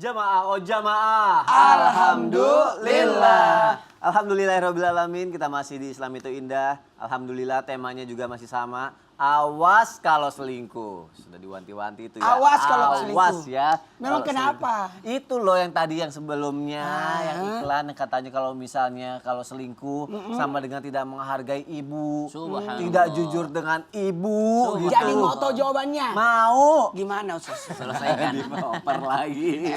Jamaah oh jamaah. Alhamdulillah. Alhamdulillahirrabbilalamin, kita masih di Islam itu Indah. Alhamdulillah temanya juga masih sama. Awas kalau selingkuh. Sudah diwanti-wanti itu ya. Awas kalau selingkuh. Awas ya. Memang kalau kenapa? selingkuh. Itu loh yang tadi yang sebelumnya. Yang iklan yang katanya kalau misalnya kalau selingkuh sama dengan tidak menghargai ibu. Subhanallah. Tidak jujur dengan ibu. Gitu. Jadi mau tahu jawabannya? Mau. Gimana Ustaz? Selesaikan. Dioper lagi.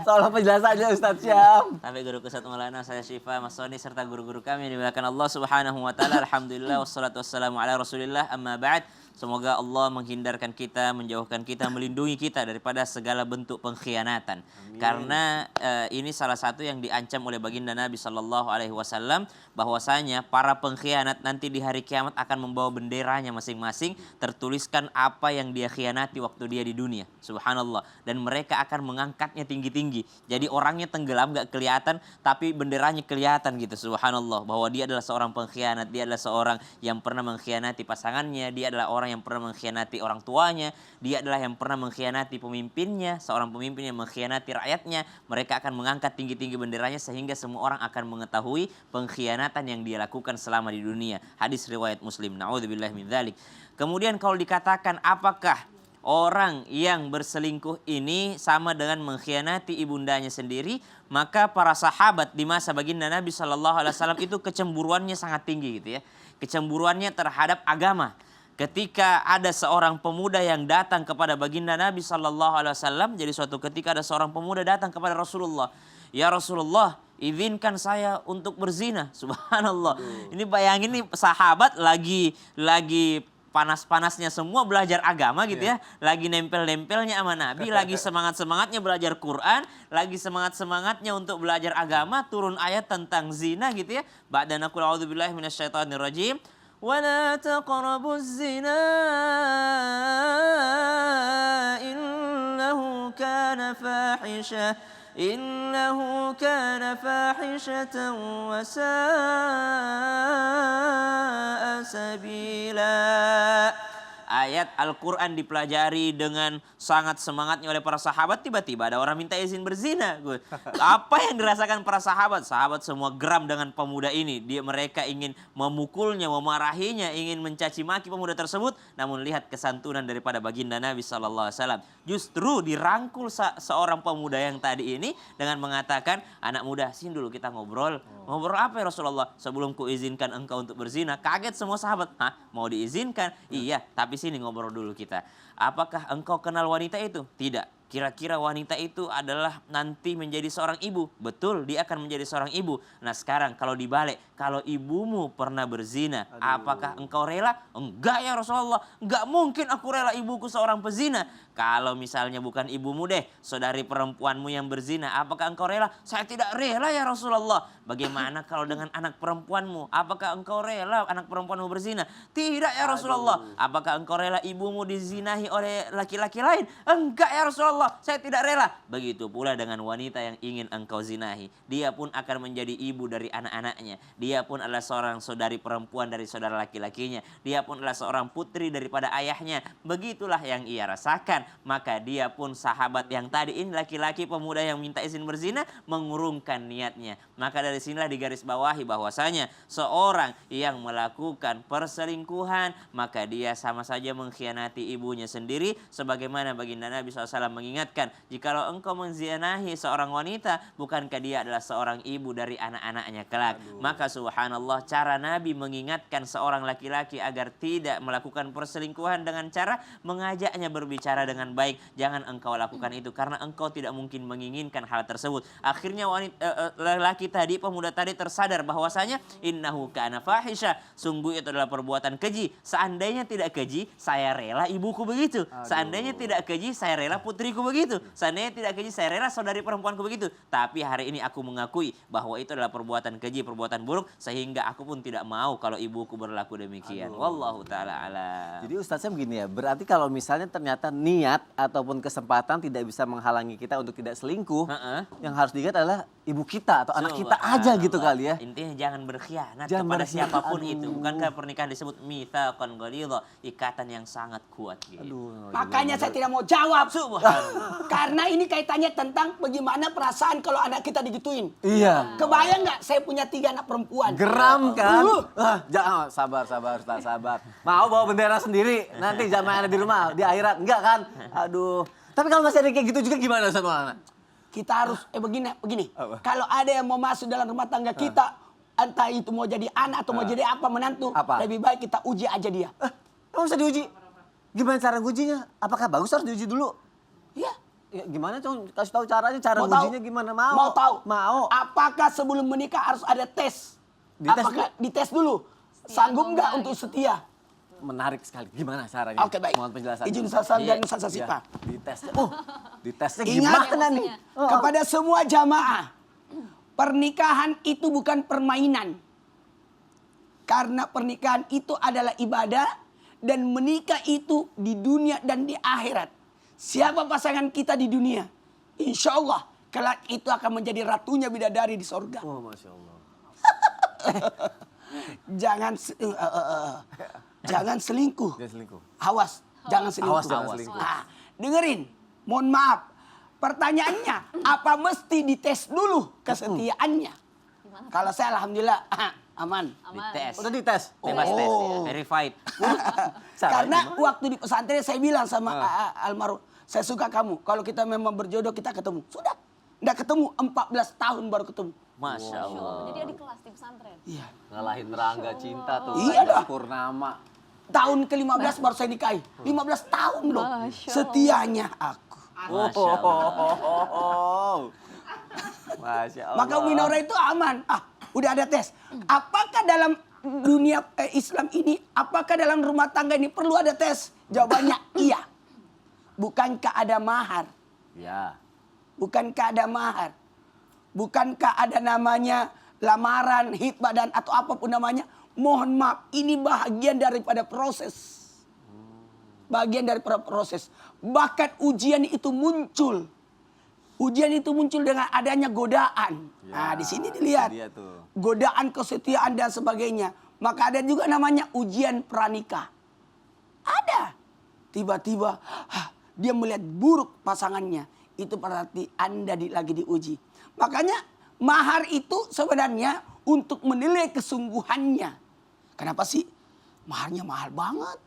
Tolong penjelasannya Ustadz Syam. Sampai guru Ustaz Maulana, saya Syifa, Mas Soni, serta guru-guru kami yang dimuliakan Allah Subhanahu wa taala. Alhamdulillah wassalatu wassalamu ala Rasulillah. Amma ba'd. Semoga Allah menghindarkan kita, menjauhkan kita, melindungi kita daripada segala bentuk pengkhianatan. Amin. Karena ini salah satu yang diancam oleh baginda Nabi Sallallahu Alaihi Wasallam, bahwasanya para pengkhianat nanti di hari kiamat akan membawa benderanya masing-masing, tertuliskan apa yang dia khianati waktu dia di dunia. Subhanallah. Dan mereka akan mengangkatnya tinggi-tinggi. Jadi orangnya tenggelam, gak kelihatan, tapi benderanya kelihatan gitu. Subhanallah. Bahwa dia adalah seorang pengkhianat, dia adalah seorang yang pernah mengkhianati pasangannya, dia adalah orang yang pernah mengkhianati orang tuanya, dia adalah yang pernah mengkhianati pemimpinnya, seorang pemimpin yang mengkhianati rakyatnya. Mereka akan mengangkat tinggi-tinggi benderanya sehingga semua orang akan mengetahui pengkhianatan yang dia lakukan selama di dunia. Hadis riwayat Muslim. Na'udzubillah min dzalik. Kemudian kalau dikatakan apakah orang yang berselingkuh ini sama dengan mengkhianati ibundanya sendiri, maka para sahabat di masa baginda Nabi Shallallahu Alaihi Wasallam itu kecemburuannya sangat tinggi gitu ya. Kecemburuannya terhadap agama. Ketika ada seorang pemuda yang datang kepada baginda Nabi Sallallahu Alaihi Wasallam, jadi suatu ketika ada seorang pemuda datang kepada Rasulullah, ya Rasulullah, izinkan saya untuk berzina. Subhanallah. Ini bayangin nih sahabat lagi panas-panasnya semua belajar agama gitu ya, lagi nempel-nempelnya sama Nabi, lagi semangat-semangatnya belajar Quran, lagi semangat-semangatnya untuk belajar agama, turun ayat tentang zina gitu ya. Ba'da naqul a'udzubillahi minasyaitonirrajim. ولا تقربوا الزنا إنه كان فاحشة وساء سبيلا. Ayat Al-Quran dipelajari dengan sangat semangatnya oleh para sahabat. Tiba-tiba ada orang minta izin berzina. Apa yang dirasakan para sahabat? Sahabat semua geram dengan pemuda ini. Mereka ingin memukulnya, memarahinya, ingin mencaci maki pemuda tersebut. Namun lihat kesantunan daripada baginda Nabi SAW. Justru dirangkul seorang pemuda yang tadi ini dengan mengatakan, anak muda, sini dulu kita ngobrol. Ngobrol apa ya Rasulullah? Sebelum kuizinkan engkau untuk berzina. Kaget semua sahabat. Hah? Mau diizinkan? Iya, tapi sini ngobrol dulu kita. Apakah engkau kenal wanita itu? Tidak. Kira-kira wanita itu adalah nanti menjadi seorang ibu. Betul, dia akan menjadi seorang ibu. Nah sekarang kalau dibalik, kalau ibumu pernah berzina, apakah engkau rela? Enggak ya Rasulullah, enggak mungkin aku rela ibuku seorang pezina. Kalau misalnya bukan ibumu deh, saudari perempuanmu yang berzina, apakah engkau rela? Saya tidak rela ya Rasulullah. Bagaimana kalau dengan anak perempuanmu? Apakah engkau rela anak perempuanmu berzina? Tidak ya Rasulullah. Apakah engkau rela ibumu dizinahi oleh laki-laki lain? Enggak ya Rasulullah. Saya tidak rela. Begitu pula dengan wanita yang ingin engkau zinahi. Dia pun akan menjadi ibu dari anak-anaknya. Dia pun adalah seorang saudari perempuan dari saudara laki-lakinya. Dia pun adalah seorang putri daripada ayahnya. Begitulah yang ia rasakan. Maka dia pun sahabat yang tadi ini, laki-laki pemuda yang minta izin berzina, mengurungkan niatnya. Maka dari sinilah digarisbawahi bahwasanya seorang yang melakukan perselingkuhan, maka dia sama saja mengkhianati ibunya sendiri. Sebagaimana baginda Nabi SAW mengingatkan, jikalau engkau menzinahi seorang wanita, bukankah dia adalah seorang ibu dari anak-anaknya kelak? Maka subhanallah, cara Nabi mengingatkan seorang laki-laki agar tidak melakukan perselingkuhan dengan cara mengajaknya berbicara dengan baik. Jangan engkau lakukan itu karena engkau tidak mungkin menginginkan hal tersebut. Akhirnya laki tadi, pemuda tadi tersadar bahwasanya innahu kana fahisha, sungguh itu adalah perbuatan keji. Seandainya tidak keji, saya rela ibuku begitu. Seandainya tidak keji, saya rela putriku begitu. Seandainya tidak keji, saya rela saudari perempuanku begitu. Tapi hari ini aku mengakui bahwa itu adalah perbuatan keji, perbuatan buruk, sehingga aku pun tidak mau kalau ibuku berlaku demikian. Wallahu ta'ala alam. Jadi Ustaznya begini ya, berarti kalau misalnya ternyata niat niat ataupun kesempatan tidak bisa menghalangi kita untuk tidak selingkuh. Yang harus diingat adalah ibu kita atau anak kita aja gitu kali ya. Intinya jangan berkhianat Jangan kepada berkhianat, siapapun aduh. itu. Bukankah pernikahan disebut mitsaqan ghalidha, ikatan yang sangat kuat gitu. Aduh, Makanya saya tidak mau jawab. Subhanallah. Karena ini kaitannya tentang bagaimana perasaan kalau anak kita digituin. Iya. Kebayang nggak saya punya 3 anak perempuan? Geram kan? Jangan sabar, Ustaz, sabar. Mau bawa bendera sendiri, nanti jamaah ada di rumah, di akhirat. Enggak kan? Aduh. Tapi kalau masih ada kayak gitu juga gimana Ustaz Maulana? Kita harus, begini. Apa? Kalau ada yang mau masuk dalam rumah tangga kita, entah itu mau jadi anak atau mau jadi apa, menantu, Apa? lebih baik kita uji aja dia. Emang bisa diuji? Gimana cara ngujinya? Apakah bagus harus diuji dulu? Iya. Ya, gimana Cong? Kasih tahu caranya, cara Mau tahu? ngujinya gimana? Mau. Mau tahu? Mau. Apakah sebelum menikah harus ada tes? Dites Apakah dites dulu? Sanggup nggak untuk setia? Menarik sekali. Gimana caranya? Oke, baik. Mohon penjelasan. Izin Ustaz dan Iya. Ustaz Sipa. Dites. Ditesnya Ingat gimana nih? kepada semua jamaah, pernikahan itu bukan permainan. Karena pernikahan itu adalah ibadah dan menikah itu di dunia dan di akhirat. Siapa pasangan kita di dunia? Insya Allah kelak itu akan menjadi ratunya bidadari di sorga. Oh, Masya Allah. Jangan selingkuh. Dia selingkuh. Awas, jangan selingkuh. Awas, jangan selingkuh. Nah, dengerin, mohon maaf. Pertanyaannya, apa mesti dites dulu kesetiaannya? Kalau saya alhamdulillah aman. Dites. Udah dites? Bebas tes, verified. Karena waktu di pesantren saya bilang sama almarhum, saya suka kamu. Kalau kita memang berjodoh kita ketemu. Sudah. Nggak ketemu, 14 tahun baru ketemu. Masya Allah. Jadi adik kelas di pesantren. Iya. Ngalahin Rangga Cinta tuh. Iya dah. Purnama. Tahun ke-15 baru saya nikahi. 15 tahun loh. Masya Allah. Setianya aku. Masya Allah. Masya Allah. Maka Umi Nora itu aman. Udah ada tes. Apakah dalam dunia Islam ini, apakah dalam rumah tangga ini perlu ada tes? Jawabannya iya. Bukankah ada mahar? Ya. Bukankah ada mahar? Bukankah ada namanya lamaran, hitbah dan atau apapun namanya? Mohon maaf, ini bagian daripada proses. Bagian daripada proses. Bahkan ujian itu muncul. Ujian itu muncul dengan adanya godaan. Nah, di sini dilihat. Dia tuh. Godaan kesetiaan dan sebagainya. Maka ada juga namanya ujian pranikah. Ada. Tiba-tiba dia melihat buruk pasangannya. Itu berarti Anda lagi diuji. Makanya mahar itu sebenarnya untuk menilai kesungguhannya. Kenapa sih? Maharnya mahal banget.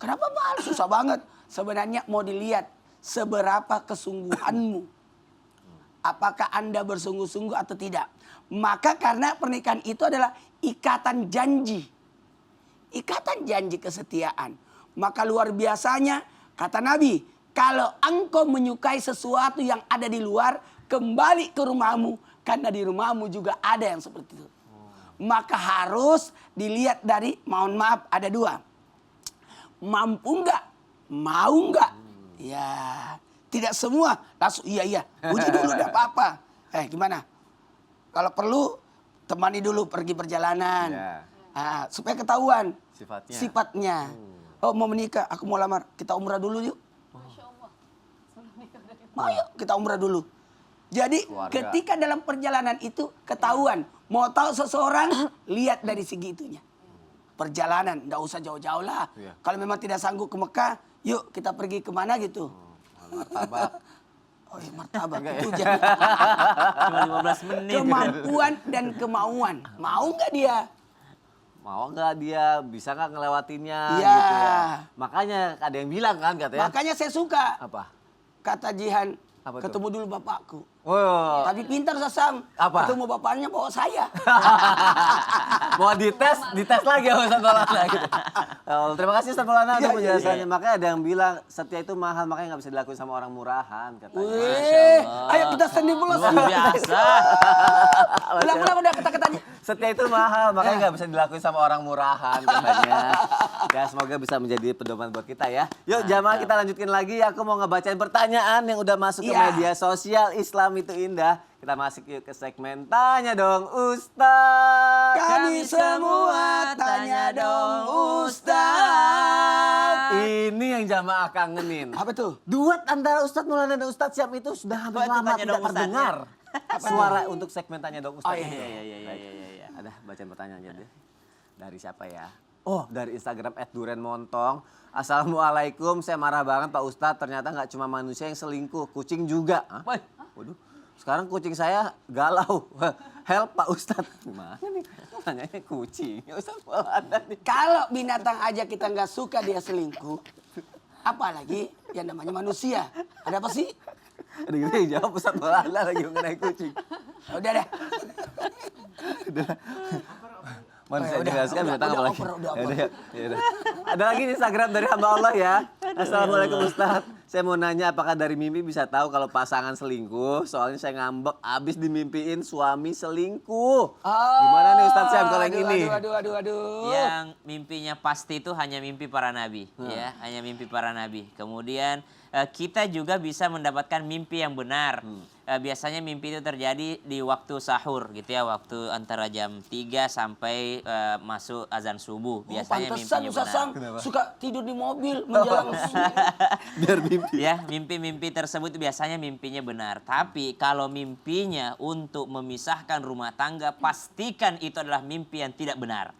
Kenapa mahal? Susah banget. Sebenarnya mau dilihat seberapa kesungguhanmu. Apakah Anda bersungguh-sungguh atau tidak. Maka karena pernikahan itu adalah ikatan janji. Ikatan janji kesetiaan. Maka luar biasanya kata Nabi, kalau engkau menyukai sesuatu yang ada di luar, kembali ke rumahmu. Karena di rumahmu juga ada yang seperti itu. Maka harus dilihat dari, mohon maaf, ada 2. Mampu enggak? Mau enggak? Ya, tidak semua langsung iya. Uji dulu, enggak apa-apa. Gimana? Kalau perlu, temani dulu pergi perjalanan. Ya. Supaya ketahuan Sifatnya. Oh, mau menikah, aku mau lamar. Kita umrah dulu yuk. Masya Allah. Sebelum nikah dari Mau yuk, kita umrah dulu. Jadi Keluarga. ketika dalam perjalanan itu ketahuan. Mau tahu seseorang, lihat dari segi itunya. Perjalanan, enggak usah jauh-jauh lah. Iya. Kalau memang tidak sanggup ke Mekah, yuk kita pergi kemana gitu. Martabak. Oh ya, martabak. Enggak ya? Itu jadi Cuma 15 menit. kemampuan dan kemauan. Mau nggak dia? Mau nggak dia? Bisa nggak ngelewatinnya? Iya. Gitu ya. Makanya ada yang bilang kan katanya. Makanya saya suka. Apa? Kata Jihan, Apa tuh? ketemu dulu bapakku. Oh. Tapi pintar Sasam. Apa? Ketemu bapaknya bawa saya. Mau dites lagi sama Ustaz Maulana gitu. Oh, terima kasih Ustaz Maulana untuk penjelasannya. Makanya ada yang bilang setia itu mahal, makanya nggak bisa dilakuin sama orang murahan katanya. Wih, ayo kita seni bolos. Luar biasa. Ulang udah kata-katanya. Setia itu mahal, makanya nggak bisa dilakuin sama orang murahan katanya. Ya semoga bisa menjadi pedoman buat kita ya. Yuk jamaah kita lanjutin lagi. Aku mau ngebacain pertanyaan yang udah masuk ke Iya. media sosial. Islam itu indah. Kita masuk yuk ke segmen Tanya Dong Ustaz. Kami semua tanya dong Ustaz. Ini yang jamaah kangenin. Apa tuh? Duet antara Ustadz Maulana dan Ustadz Syam itu sudah hampir Apa itu lama Tanya tidak Dong Ustadz, terdengar. Suara untuk segmen Tanya Dong Ustadz. Oh, iya, ini. iya, iya. Ada bacain pertanyaannya deh. Dari siapa ya? Oh, dari Instagram @durenmontong. Assalamualaikum, saya marah banget Pak Ustadz. Ternyata nggak cuma manusia yang selingkuh, kucing juga. Hah? Waduh, sekarang kucing saya galau. Help Pak Ustadz. Gimana nih? Tanyanya kucing. Ya Ustadz Maulana nih. Kalau binatang aja kita nggak suka dia selingkuh, apalagi yang namanya manusia. Ada apa sih? Ada gitu yang jawab Ustadz Maulana lagi mengenai kucing. Udah deh. Manusia Udah, jelaskan udah, binatang udah apa lagi? oper, udah Ya oper. udah, ya udah. Ada lagi di Instagram dari hamba Allah ya. Assalamualaikum Ustaz. Saya mau nanya apakah dari mimpi bisa tahu kalau pasangan selingkuh? Soalnya saya ngambek abis dimimpiin suami selingkuh. Gimana nih Ustaz Syam kalau yang ini? Aduh. Yang mimpinya pasti itu hanya mimpi para nabi, ya, hanya mimpi para nabi. Kemudian kita juga bisa mendapatkan mimpi yang benar. Biasanya mimpi itu terjadi di waktu sahur gitu ya, waktu antara jam 3 sampai masuk azan subuh. Biasanya Pantesan mimpinya Ustaz benar. Sam suka tidur di mobil menjelang Biar mimpi. Ya, mimpi-mimpi tersebut biasanya mimpinya benar. Tapi kalau mimpinya untuk memisahkan rumah tangga, pastikan itu adalah mimpi yang tidak benar.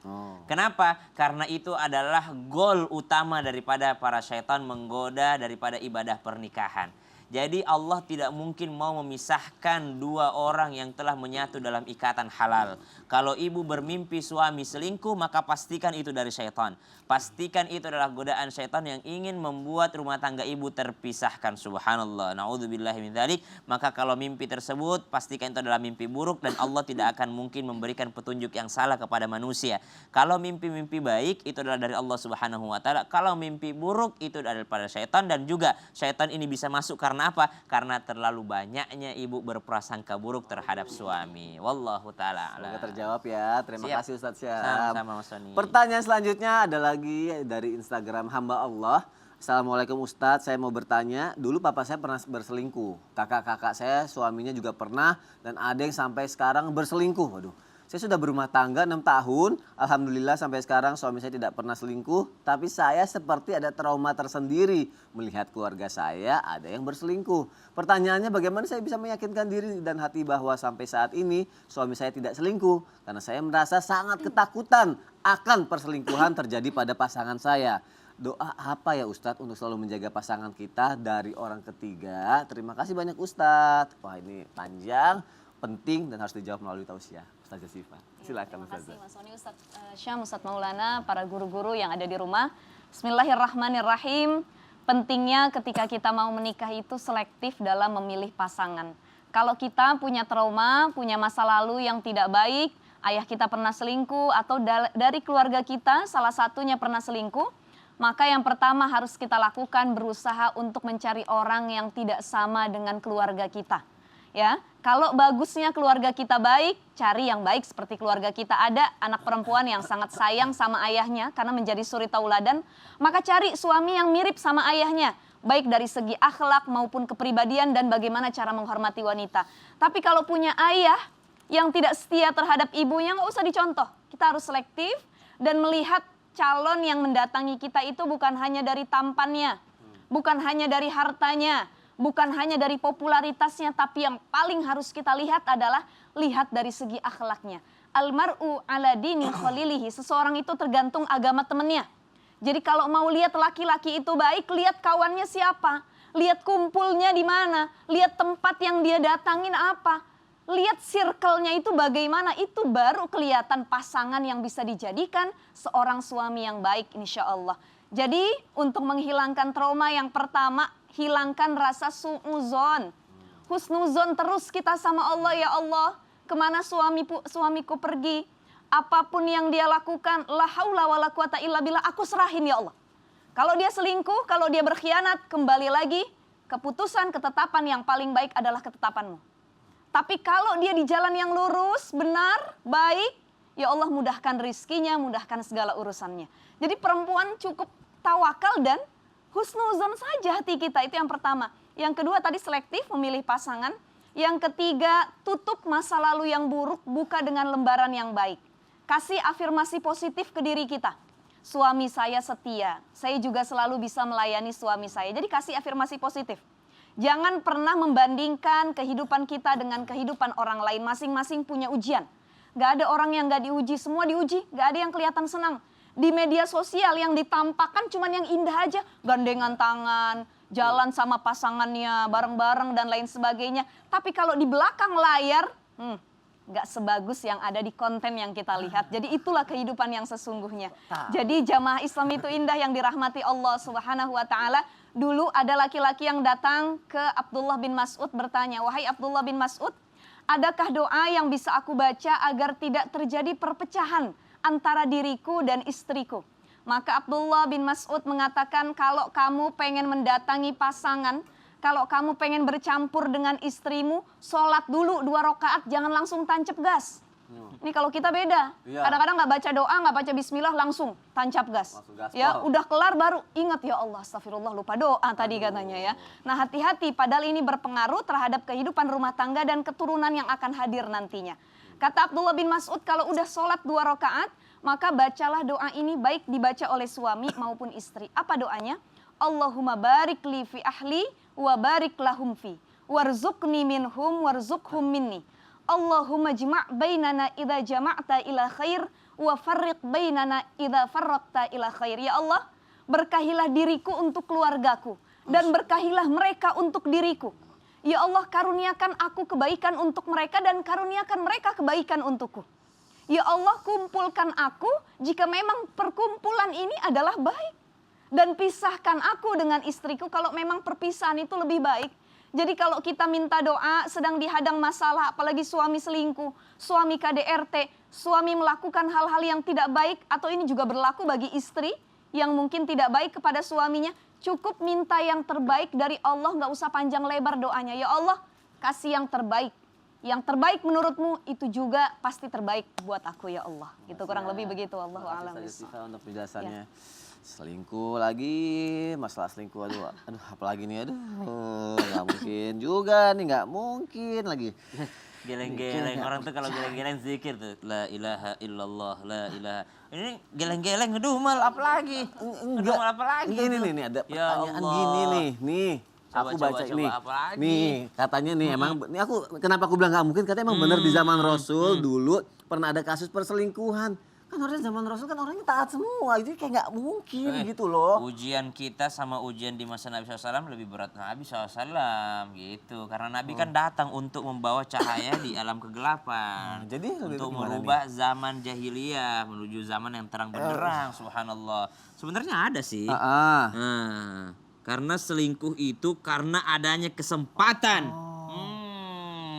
Kenapa? Karena itu adalah goal utama daripada para syaitan menggoda daripada ibadah pernikahan. Jadi Allah tidak mungkin mau memisahkan dua orang yang telah menyatu dalam ikatan halal. Kalau ibu bermimpi suami selingkuh, maka pastikan itu dari syaitan. Pastikan itu adalah godaan syaitan yang ingin membuat rumah tangga ibu terpisahkan. Subhanallah. Na'udzubillahi min dzalik. Maka kalau mimpi tersebut, pastikan itu adalah mimpi buruk dan Allah tidak akan mungkin memberikan petunjuk yang salah kepada manusia. Kalau mimpi-mimpi baik, itu adalah dari Allah Subhanahu wa taala. Kalau mimpi buruk, itu adalah daripada syaitan, dan juga syaitan ini bisa masuk karena apa? Karena terlalu banyaknya ibu berprasangka buruk terhadap suami. Wallahu taala a'lam. Semoga terjawab ya. Terima Siap. kasih Ustaz Syam. Sama-sama Mas Soni. Pertanyaan selanjutnya ada lagi dari Instagram hamba Allah. Assalamualaikum Ustadz, saya mau bertanya. Dulu papa saya pernah berselingkuh. Kakak-kakak saya suaminya juga pernah. Dan ada yang sampai sekarang berselingkuh. Waduh. Saya sudah berumah tangga 6 tahun. Alhamdulillah sampai sekarang suami saya tidak pernah selingkuh. Tapi saya seperti ada trauma tersendiri melihat keluarga saya ada yang berselingkuh. Pertanyaannya bagaimana saya bisa meyakinkan diri dan hati bahwa sampai saat ini suami saya tidak selingkuh. Karena saya merasa sangat ketakutan akan perselingkuhan terjadi pada pasangan saya. Doa apa ya Ustadz untuk selalu menjaga pasangan kita dari orang ketiga? Terima kasih banyak Ustadz. Wah ini panjang, penting dan harus dijawab melalui tausiah. Ustazah Sifa, silakan Terima kasih Ustazah. Mas Soni, Ustadz Syam, Ustadz Maulana, para guru-guru yang ada di rumah. Bismillahirrahmanirrahim. Pentingnya ketika kita mau menikah itu selektif dalam memilih pasangan. Kalau kita punya trauma, punya masa lalu yang tidak baik, ayah kita pernah selingkuh atau dari keluarga kita salah satunya pernah selingkuh, maka yang pertama harus kita lakukan berusaha untuk mencari orang yang tidak sama dengan keluarga kita. Ya, kalau bagusnya keluarga kita baik, cari yang baik seperti keluarga kita. Ada anak perempuan yang sangat sayang sama ayahnya karena menjadi suri tauladan, maka cari suami yang mirip sama ayahnya, baik dari segi akhlak maupun kepribadian dan bagaimana cara menghormati wanita. Tapi kalau punya ayah yang tidak setia terhadap ibunya, nggak usah dicontoh. Kita harus selektif dan melihat calon yang mendatangi kita itu bukan hanya dari tampannya, bukan hanya dari hartanya, bukan hanya dari popularitasnya, tapi yang paling harus kita lihat adalah lihat dari segi akhlaknya. Almar'u ala dini khalilihi, seseorang itu tergantung agama temannya. Jadi kalau mau lihat laki-laki itu baik, lihat kawannya siapa, lihat kumpulnya di mana, lihat tempat yang dia datangin apa, lihat circle-nya itu bagaimana, itu baru kelihatan pasangan yang bisa dijadikan seorang suami yang baik insya Allah. Jadi untuk menghilangkan trauma yang pertama, hilangkan rasa su'uzon. Husnuzon terus kita sama Allah, ya Allah, kemana suamiku pergi, apapun yang dia lakukan, la haula wala quwata illa billah, aku serahin ya Allah. Kalau dia selingkuh, kalau dia berkhianat, kembali lagi, keputusan, ketetapan yang paling baik adalah ketetapanmu. Tapi kalau dia di jalan yang lurus, benar, baik, Ya Allah mudahkan rizkinya, mudahkan segala urusannya. Jadi perempuan cukup tawakal dan husnuzon saja hati kita, itu yang pertama. Yang kedua tadi selektif memilih pasangan. Yang ketiga tutup masa lalu yang buruk, buka dengan lembaran yang baik. Kasih afirmasi positif ke diri kita. Suami saya setia, saya juga selalu bisa melayani suami saya. Jadi kasih afirmasi positif. Jangan pernah membandingkan kehidupan kita dengan kehidupan orang lain. Masing-masing punya ujian. Gak ada orang yang gak diuji, semua diuji. Gak ada yang kelihatan senang. Di media sosial yang ditampakkan cuman yang indah aja. Gandengan tangan, jalan sama pasangannya, bareng-bareng dan lain sebagainya. Tapi kalau di belakang layar, gak sebagus yang ada di konten yang kita lihat. Jadi itulah kehidupan yang sesungguhnya. Jadi jamaah Islam itu indah yang dirahmati Allah Subhanahu wa Ta'ala. Dulu ada laki-laki yang datang ke Abdullah bin Mas'ud bertanya, wahai Abdullah bin Mas'ud, adakah doa yang bisa aku baca agar tidak terjadi perpecahan antara diriku dan istriku? Maka Abdullah bin Mas'ud mengatakan, kalau kamu pengen mendatangi pasangan, kalau kamu pengen bercampur dengan istrimu, sholat dulu 2 rakaat, jangan langsung tancap gas. Ini kalau kita beda. Iya. Kadang-kadang nggak baca doa, nggak baca bismillah, langsung tancap gas. Langsung gaspol. Ya, udah kelar baru ingat, ya Allah, astagfirullah, lupa doa tadi katanya ya. Nah, hati-hati, padahal ini berpengaruh terhadap kehidupan rumah tangga dan keturunan yang akan hadir nantinya. Kata Abdullah bin Mas'ud, kalau udah sholat 2 rakaat, maka bacalah doa ini, baik dibaca oleh suami maupun istri. Apa doanya? Allahumma barik li fi ahli wa barik lahum fi warzuqni minhum warzuqhum minni. Allahumma jma' bainana idza jama'ta ila khair wa farriq bainana idza farraqta ila khair. Ya Allah, berkahilah diriku untuk keluargaku dan berkahilah mereka untuk diriku. Ya Allah, karuniakan aku kebaikan untuk mereka dan karuniakan mereka kebaikan untukku. Ya Allah, kumpulkan aku jika memang perkumpulan ini adalah baik. Dan pisahkan aku dengan istriku kalau memang perpisahan itu lebih baik. Jadi kalau kita minta doa sedang dihadang masalah, apalagi suami selingkuh, suami KDRT, suami melakukan hal-hal yang tidak baik, atau ini juga berlaku bagi istri yang mungkin tidak baik kepada suaminya, cukup minta yang terbaik dari Allah, nggak usah panjang lebar doanya. Ya Allah, kasih yang terbaik. Yang terbaik menurutmu itu juga pasti terbaik buat aku, ya Allah. Itu kurang lebih begitu. Allahu a'lam bishawab. Untuk penjelasannya. Selingkuh lagi, masalah selingkuh, aduh apalagi nih, aduh nggak mungkin juga nih, nggak mungkin lagi. Geleng-geleng, orang tuh kalau geleng-geleng zikir tuh, la ilaha illallah, la ilaha. Ini geleng-geleng ngedumel apalagi? Ngedumel apalagi? Enggak, ini ada pertanyaan gini nih. Aku baca ini. Nih, katanya nih emang, ini kenapa aku bilang nggak mungkin, katanya emang bener di zaman Rasul dulu pernah ada kasus perselingkuhan. Kan orang zaman Rasul kan orangnya taat semua, jadi kayak nggak mungkin gitu loh. Ujian kita sama ujian di masa Nabi SAW lebih berat Nabi SAW gitu. Karena Nabi kan datang untuk membawa cahaya di alam kegelapan. Jadi untuk merubah zaman jahiliyah menuju zaman yang terang benderang, subhanallah. Sebenarnya ada sih. Nah, karena selingkuh itu karena adanya kesempatan.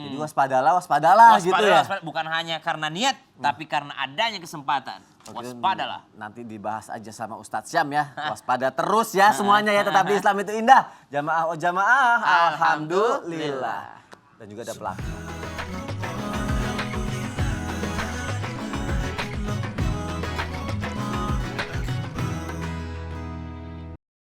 Jadi waspadalah gitu ya. Bukan hanya karena niat, tapi karena adanya kesempatan. Waspadalah. Nanti dibahas aja sama Ustadz Syam ya. Waspada terus ya semuanya ya. Tetapi Islam itu indah. Jamaah, alhamdulillah. Dan juga ada pelakon.